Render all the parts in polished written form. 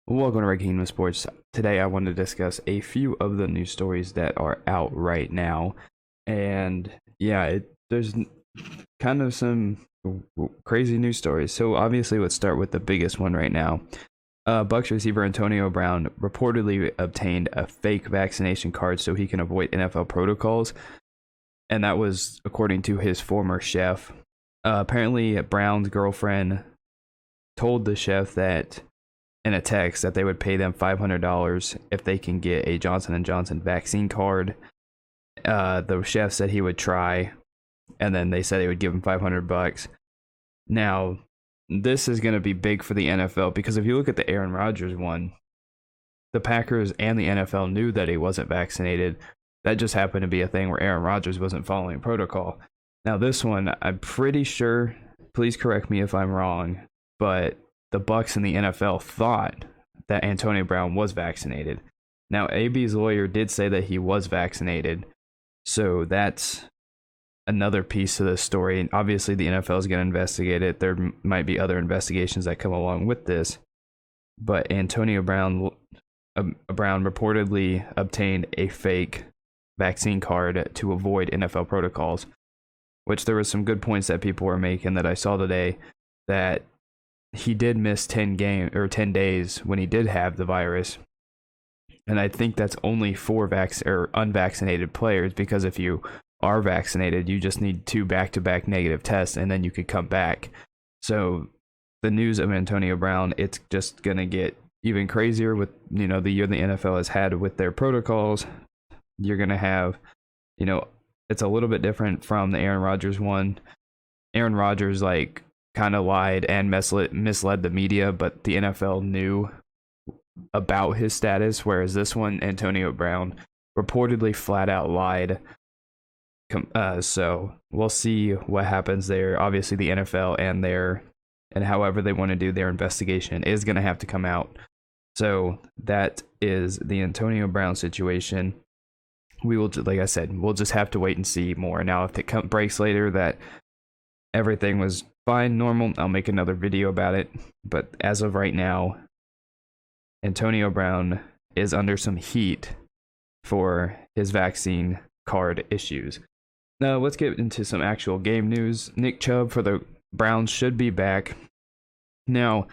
Welcome to Red Kingdom Sports. Today I want to discuss a few of the news stories that are out right now. And yeah, there's kind of some crazy news stories. So obviously let's start with the biggest one right now. Bucks receiver Antonio Brown reportedly obtained a fake vaccination card so he can avoid NFL protocols. And that was according to his former chef. Apparently Brown's girlfriend told the chef that in a text that they would pay them $500 if they can get a Johnson & Johnson vaccine card. The chef said he would try, and then they said they would give him $500. Now, this is going to be big for the NFL because if you look at the Aaron Rodgers one, the Packers and the NFL knew that he wasn't vaccinated. That just happened to be a thing where Aaron Rodgers wasn't following protocol. Now, this one, I'm pretty sure, please correct me if I'm wrong, but the Bucks and the NFL thought that Antonio Brown was vaccinated. Now, AB's lawyer did say that he was vaccinated, so that's another piece of the story. And obviously, the NFL is going to investigate it. There might be other investigations that come along with this, but Antonio Brown reportedly obtained a fake vaccine card to avoid NFL protocols, which there was some good points that people were making that I saw today that he did miss 10 days when he did have the virus. And I think that's only for unvaccinated players, because if you are vaccinated, you just need 2 back-to-back negative tests and then you could come back. So the news of Antonio Brown, it's just going to get even crazier with, the year the NFL has had with their protocols. You're going to have, it's a little bit different from the Aaron Rodgers one. Aaron Rodgers, kind of lied and misled the media, but the NFL knew about his status, whereas this one, Antonio Brown, reportedly flat out lied. So we'll see what happens there. Obviously, the NFL and however they want to do their investigation is going to have to come out. So that is the Antonio Brown situation. We will, like I said, we'll just have to wait and see more. Now, if it breaks later that everything was fine, normal, I'll make another video about it. But as of right now, Antonio Brown is under some heat for his vaccine card issues. Now, let's get into some actual game news. Nick Chubb for the Browns should be back. Now,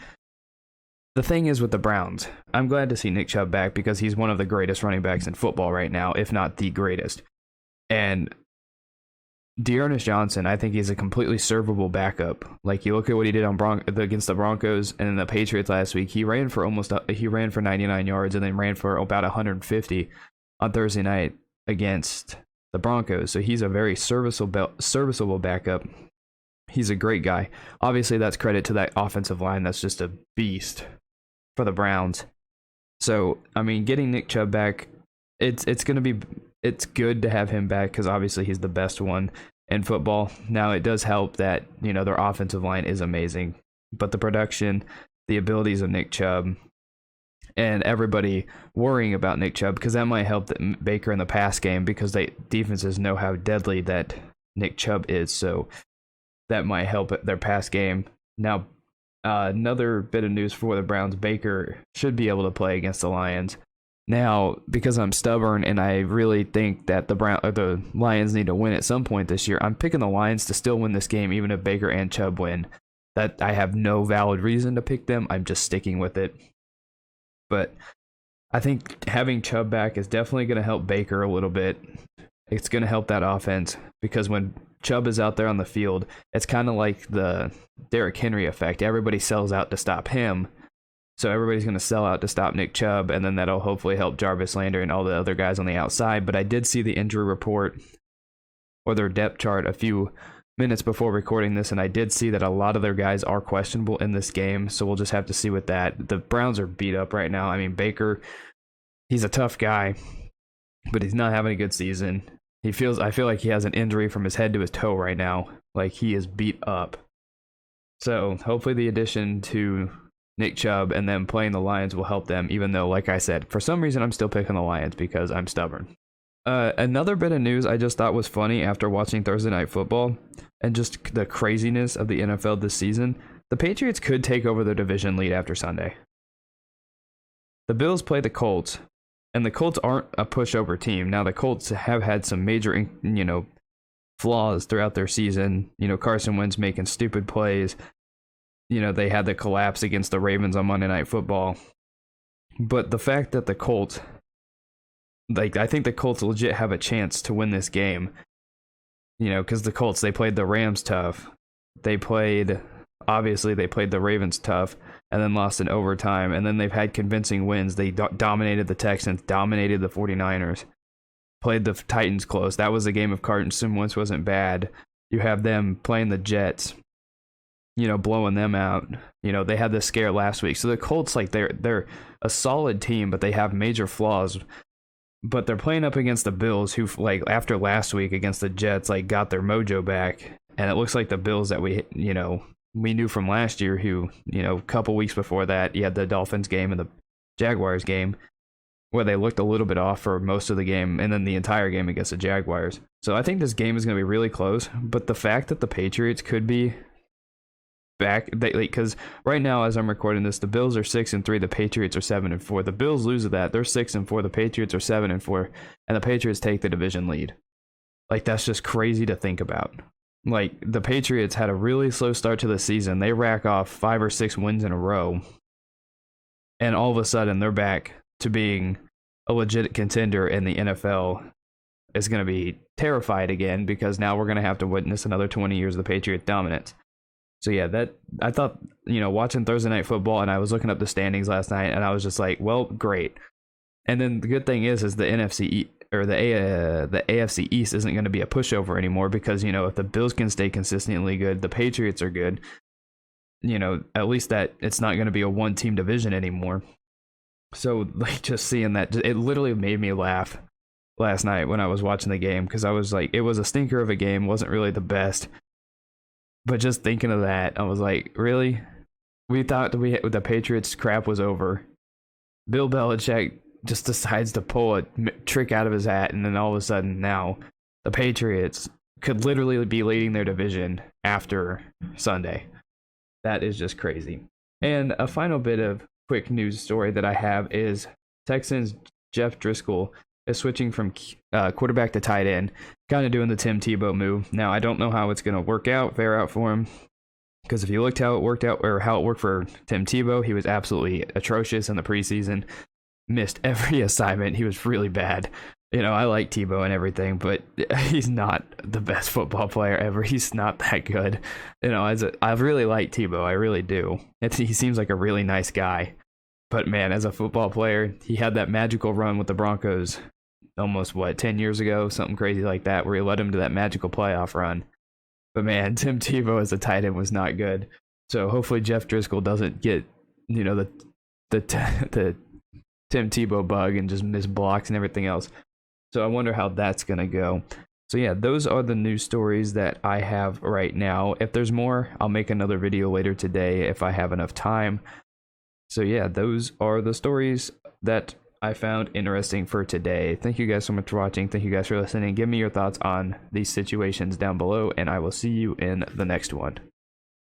the thing is with the Browns, I'm glad to see Nick Chubb back because he's one of the greatest running backs in football right now, if not the greatest. And Dearness Johnson, I think he's a completely servable backup. Like, you look at what he did on against the Broncos and the Patriots last week. He ran for 99 yards and then ran for about 150 on Thursday night against the Broncos. So he's a very serviceable backup. He's a great guy. Obviously, that's credit to that offensive line. That's just a beast for the Browns. So, I mean, getting Nick Chubb back, it's good to have him back because obviously he's the best one in football. Now, it does help that, their offensive line is amazing, but the production, the abilities of Nick Chubb, and everybody worrying about Nick Chubb, because that might help Baker in the pass game because defenses know how deadly that Nick Chubb is. So that might help their pass game. Now, another bit of news for the Browns: Baker should be able to play against the Lions. Now, because I'm stubborn and I really think that the Lions need to win at some point this year, I'm picking the Lions to still win this game, even if Baker and Chubb win. That I have no valid reason to pick them. I'm just sticking with it. But I think having Chubb back is definitely going to help Baker a little bit. It's going to help that offense because when Chubb is out there on the field, it's kind of like the Derrick Henry effect. Everybody sells out to stop him. So everybody's going to sell out to stop Nick Chubb, and then that'll hopefully help Jarvis Landry and all the other guys on the outside. But I did see the injury report or their depth chart a few minutes before recording this, and I did see that a lot of their guys are questionable in this game. So we'll just have to see with that. The Browns are beat up right now. I mean, Baker, he's a tough guy, but he's not having a good season. I feel like he has an injury from his head to his toe right now. Like, he is beat up. So hopefully the addition to Nick Chubb and then playing the Lions will help them, even though, like I said, for some reason I'm still picking the Lions because I'm stubborn. Another bit of news I just thought was funny after watching Thursday Night Football and just the craziness of the NFL this season. The Patriots could take over the division lead after Sunday. the Bills play the Colts, and the Colts aren't a pushover team. Now the Colts have had some major, flaws throughout their season. Carson Wentz making stupid plays. They had the collapse against the Ravens on Monday Night Football. But the fact that the Colts, I think the Colts legit have a chance to win this game. Because the Colts, they played the Rams tough. Obviously, they played the Ravens tough and then lost in overtime. And then they've had convincing wins. They dominated the Texans, dominated the 49ers, played the Titans close. That was a game of Carson Wentz wasn't bad. You have them playing the Jets, blowing them out. They had this scare last week. So the Colts, they're a solid team, but they have major flaws. But they're playing up against the Bills, who, after last week against the Jets, got their mojo back. And it looks like the Bills that we knew from last year, who, a couple weeks before that, you had the Dolphins game and the Jaguars game, where they looked a little bit off for most of the game, and then the entire game against the Jaguars. So I think this game is going to be really close. But the fact that the Patriots could be back, because right now, as I'm recording this, the Bills are 6-3, the Patriots are 7-4. The Bills lose to that, they're 6-4, the Patriots are 7-4, and the Patriots take the division lead. That's just crazy to think about. The Patriots had a really slow start to the season. They rack off 5 or 6 wins in a row, and all of a sudden they're back to being a legit contender, in the NFL is going to be terrified again, because now we're going to have to witness another 20 years of the Patriots dominance. So yeah, that I thought, watching Thursday Night Football, and I was looking up the standings last night, and I was just like, well, great. And then the good thing is the NFC or the AFC East isn't going to be a pushover anymore, because if the Bills can stay consistently good, the Patriots are good. At least that it's not going to be a one-team division anymore. So just seeing that, it literally made me laugh last night when I was watching the game, because I was like, it was a stinker of a game, wasn't really the best. But just thinking of that, I was like, really? We thought the Patriots crap was over. Bill Belichick just decides to pull a trick out of his hat, and then all of a sudden now the Patriots could literally be leading their division after Sunday. That is just crazy. And a final bit of quick news story that I have is Texans Jeff Driscoll is switching from quarterback to tight end, kind of doing the Tim Tebow move. Now, I don't know how it's going to fare out for him, because if you looked how it worked out, or how it worked for Tim Tebow, he was absolutely atrocious in the preseason, missed every assignment. He was really bad. I like Tebow and everything, but he's not the best football player ever. He's not that good. I really like Tebow. I really do. He seems like a really nice guy. But man, as a football player, he had that magical run with the Broncos almost, 10 years ago, something crazy like that, where he led him to that magical playoff run. But man, Tim Tebow as a tight end was not good. So hopefully Jeff Driscoll doesn't get, the Tim Tebow bug and just miss blocks and everything else. So I wonder how that's going to go. So yeah, those are the news stories that I have right now. If there's more, I'll make another video later today if I have enough time. So yeah, those are the stories that I found interesting for today. Thank you guys so much for watching. Thank you guys for listening. Give me your thoughts on these situations down below, and I will see you in the next one.